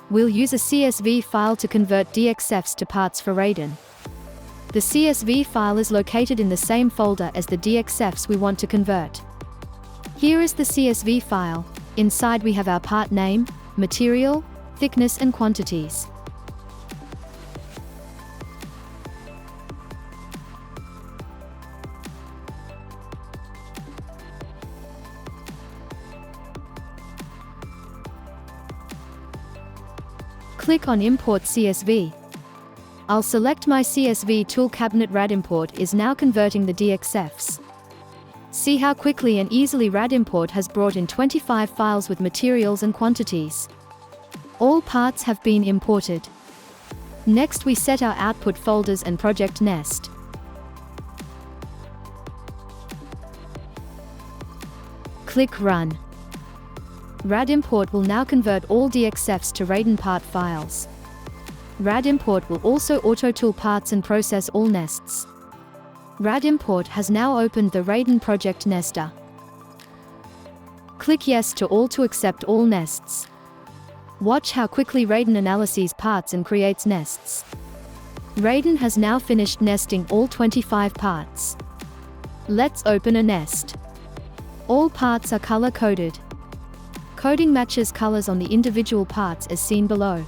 We'll use a CSV file to convert DXFs to parts for RADAN. The CSV file is located in the same folder as the DXFs we want to convert. Here is the CSV file. Inside we have our part name, material, thickness and quantities. Click on Import CSV. I'll select my CSV tool cabinet. RAD import is now converting the DXFs. See how quickly and easily RAD import has brought in 25 files with materials and quantities. All parts have been imported. Next we set our output folders and project nest. Click Run. RAD import will now convert all DXFs to RADAN part files. RAD import will also auto-tool parts and process all nests. RAD import has now opened the RADAN project nester. Click Yes to all to accept all nests. Watch how quickly RADAN analyzes parts and creates nests. RADAN has now finished nesting all 25 parts. Let's open a nest. All parts are color-coded. Coding matches colors on the individual parts as seen below.